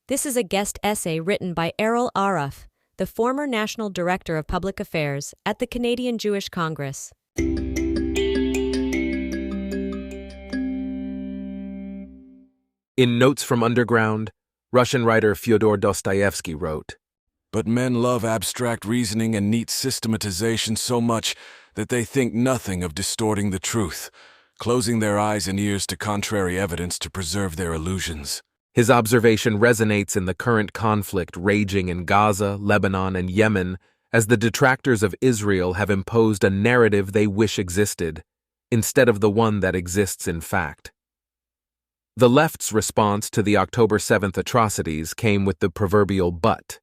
This is a guest essay written by Errol Araf, the former National Director of Public Affairs at the Canadian Jewish Congress. In Notes from Underground, Russian writer Fyodor Dostoevsky wrote, "But men love abstract reasoning and neat systematization so much that they think nothing of distorting the truth, closing their eyes and ears to contrary evidence to preserve their illusions." His observation resonates in the current conflict raging in Gaza, Lebanon, and Yemen as the detractors of Israel have imposed a narrative they wish existed, instead of the one that exists in fact. The left's response to the October 7th atrocities came with the proverbial but.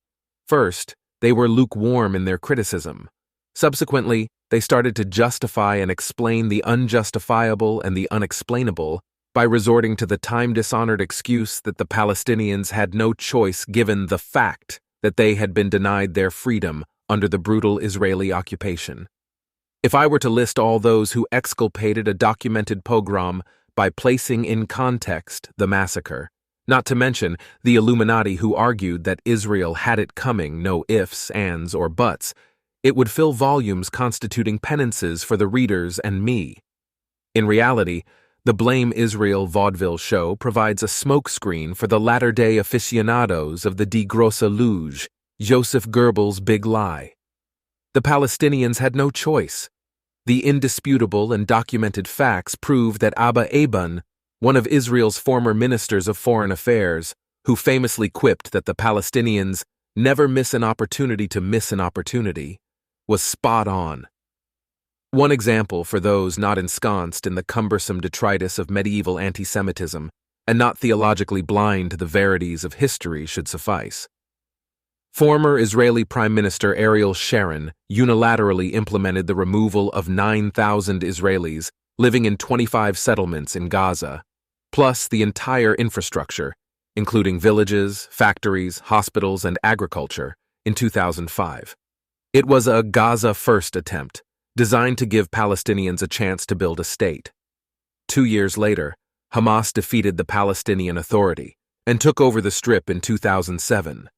First, they were lukewarm in their criticism. Subsequently, they started to justify and explain the unjustifiable and the unexplainable by resorting to the time-dishonored excuse that the Palestinians had no choice given the fact that they had been denied their freedom under the brutal Israeli occupation. If I were to list all those who exculpated a documented pogrom by placing in context the massacre, not to mention the Illuminati who argued that Israel had it coming, no ifs, ands, or buts, it would fill volumes constituting penances for the readers and me. In reality, the Blame Israel vaudeville show provides a smokescreen for the latter-day aficionados of the Die Grosse Lüge, Joseph Goebbels' big lie. The Palestinians had no choice. The indisputable and documented facts prove that Abba Eban, one of Israel's former ministers of foreign affairs, who famously quipped that the Palestinians never miss an opportunity to miss an opportunity, was spot on. One example for those not ensconced in the cumbersome detritus of medieval anti-Semitism and not theologically blind to the verities of history should suffice. Former Israeli Prime Minister Ariel Sharon unilaterally implemented the removal of 9,000 Israelis living in 25 settlements in Gaza, plus the entire infrastructure, including villages, factories, hospitals, and agriculture, in 2005. It was a Gaza-first attempt, designed to give Palestinians a chance to build a state. 2 years later, Hamas defeated the Palestinian Authority and took over the Strip in 2007.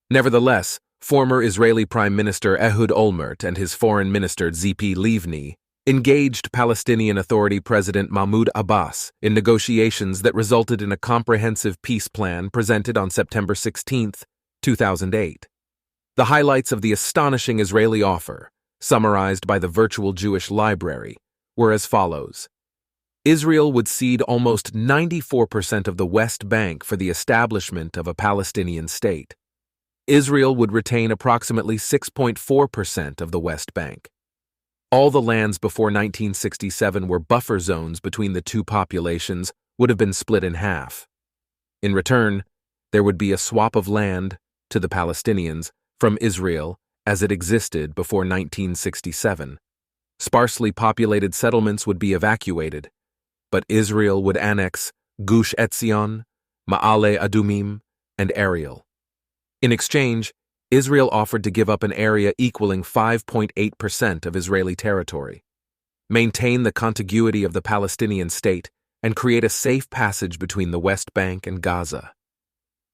Nevertheless, former Israeli Prime Minister Ehud Olmert and his Foreign Minister Tzipi Livni engaged Palestinian Authority President Mahmoud Abbas in negotiations that resulted in a comprehensive peace plan presented on September 16, 2008. The highlights of the astonishing Israeli offer, summarized by the Virtual Jewish Library, were as follows. Israel would cede almost 94% of the West Bank for the establishment of a Palestinian state. Israel would retain approximately 6.4% of the West Bank. All the lands before 1967 were buffer zones between the two populations would have been split in half. In return, there would be a swap of land, to the Palestinians, from Israel as it existed before 1967. Sparsely populated settlements would be evacuated, but Israel would annex Gush Etzion, Ma'ale Adumim, and Ariel. In exchange, Israel offered to give up an area equaling 5.8% of Israeli territory, maintain the contiguity of the Palestinian state, and create a safe passage between the West Bank and Gaza.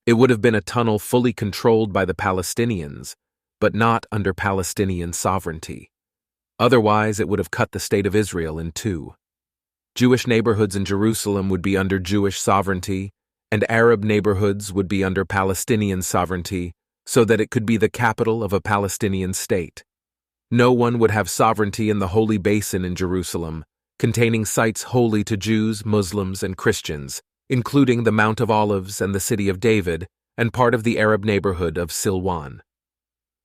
It would have been a tunnel fully controlled by the Palestinians, but not under Palestinian sovereignty. Otherwise, it would have cut the state of Israel in two. Jewish neighborhoods in Jerusalem would be under Jewish sovereignty, and Arab neighborhoods would be under Palestinian sovereignty, so that it could be the capital of a Palestinian state. No one would have sovereignty in the Holy Basin in Jerusalem, containing sites holy to Jews, Muslims, and Christians, including the Mount of Olives and the City of David, and part of the Arab neighborhood of Silwan.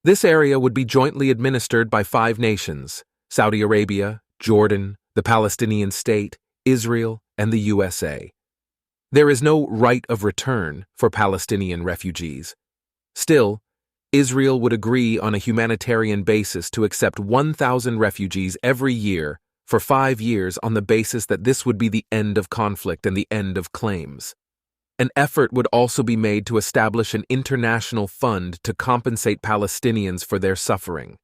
This area would be jointly administered by 5 nations: Saudi Arabia, Jordan, the Palestinian state, Israel, and the USA. There is no right of return for Palestinian refugees. Still, Israel would agree on a humanitarian basis to accept 1,000 refugees every year for 5 years on the basis that this would be the end of conflict and the end of claims. An effort would also be made to establish an international fund to compensate Palestinians for their suffering.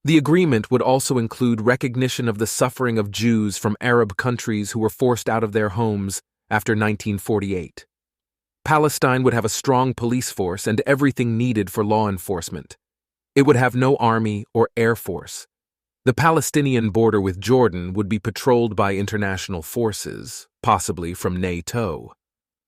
The agreement would also include recognition of the suffering of Jews from Arab countries who were forced out of their homes after 1948. Palestine would have a strong police force and everything needed for law enforcement. It would have no army or air force. The Palestinian border with Jordan would be patrolled by international forces, possibly from NATO.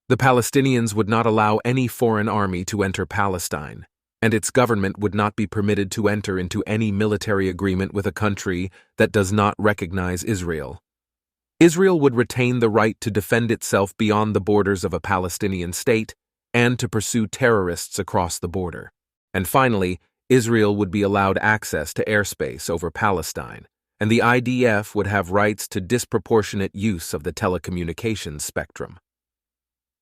The Palestinians would not allow any foreign army to enter Palestine, and its government would not be permitted to enter into any military agreement with a country that does not recognize Israel. Israel would retain the right to defend itself beyond the borders of a Palestinian state and to pursue terrorists across the border. And finally, Israel would be allowed access to airspace over Palestine, and the IDF would have rights to disproportionate use of the telecommunications spectrum.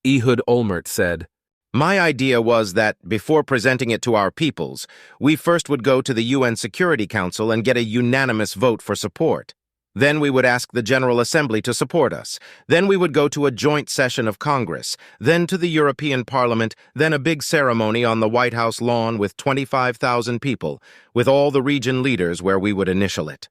Ehud Olmert said, "My idea was that, before presenting it to our peoples, we first would go to the UN Security Council and get a unanimous vote for support. Then we would ask the General Assembly to support us. Then we would go to a joint session of Congress, then to the European Parliament, then a big ceremony on the White House lawn with 25,000 people, with all the region leaders where we would initial it."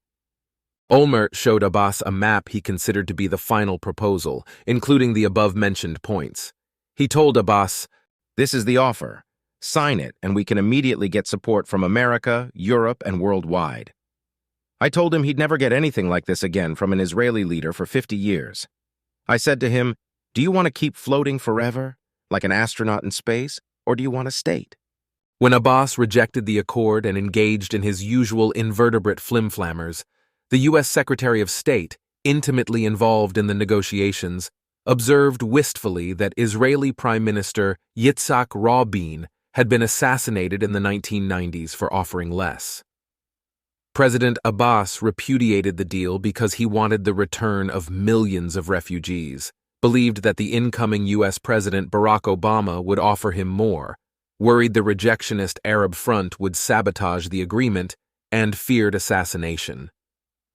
Olmert showed Abbas a map he considered to be the final proposal, including the above-mentioned points. He told Abbas, "This is the offer. Sign it, and we can immediately get support from America, Europe, and worldwide." I told him he'd never get anything like this again from an Israeli leader for 50 years. I said to him, "Do you want to keep floating forever, like an astronaut in space, or do you want a state?" When Abbas rejected the accord and engaged in his usual invertebrate flimflammers, the U.S. Secretary of State, intimately involved in the negotiations, observed wistfully that Israeli Prime Minister Yitzhak Rabin had been assassinated in the 1990s for offering less. President Abbas repudiated the deal because he wanted the return of millions of refugees, believed that the incoming U.S. President Barack Obama would offer him more, worried the rejectionist Arab Front would sabotage the agreement, and feared assassination.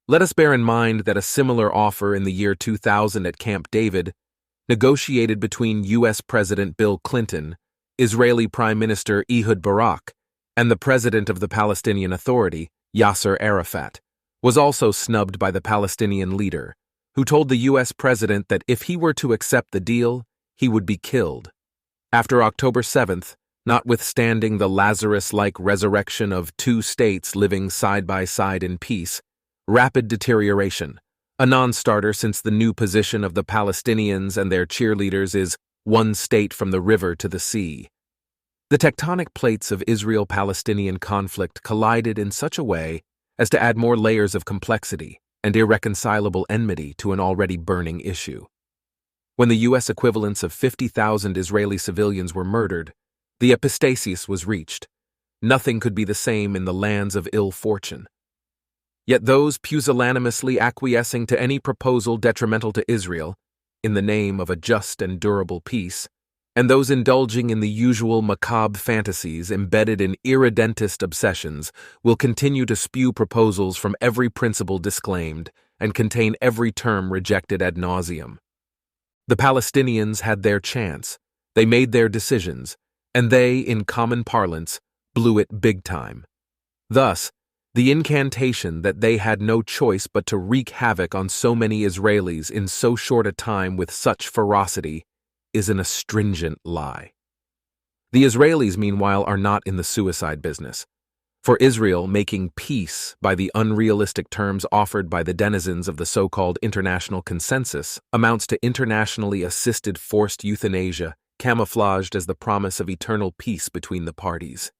Let us bear in mind that a similar offer in the year 2000 at Camp David, negotiated between U.S. President Bill Clinton, Israeli Prime Minister Ehud Barak, and the President of the Palestinian Authority, Yasser Arafat, was also snubbed by the Palestinian leader, who told the U.S. President that if he were to accept the deal, he would be killed. After October 7th, notwithstanding the Lazarus-like resurrection of two states living side by side in peace, rapid deterioration, a non-starter since the new position of the Palestinians and their cheerleaders is one state from the river to the sea. The tectonic plates of Israel-Palestinian conflict collided in such a way as to add more layers of complexity and irreconcilable enmity to an already burning issue. When the U.S. equivalents of 50,000 Israeli civilians were murdered, the epistasis was reached. Nothing could be the same in the lands of ill fortune. Yet those pusillanimously acquiescing to any proposal detrimental to Israel, in the name of a just and durable peace, and those indulging in the usual macabre fantasies embedded in irredentist obsessions will continue to spew proposals from every principle disclaimed and contain every term rejected ad nauseum. The Palestinians had their chance, they made their decisions, and they, in common parlance, blew it big time. Thus, the incantation that they had no choice but to wreak havoc on so many Israelis in so short a time with such ferocity is an astringent lie. The Israelis, meanwhile, are not in the suicide business. For Israel, making peace by the unrealistic terms offered by the denizens of the so-called international consensus amounts to internationally assisted forced euthanasia, camouflaged as the promise of eternal peace between the parties.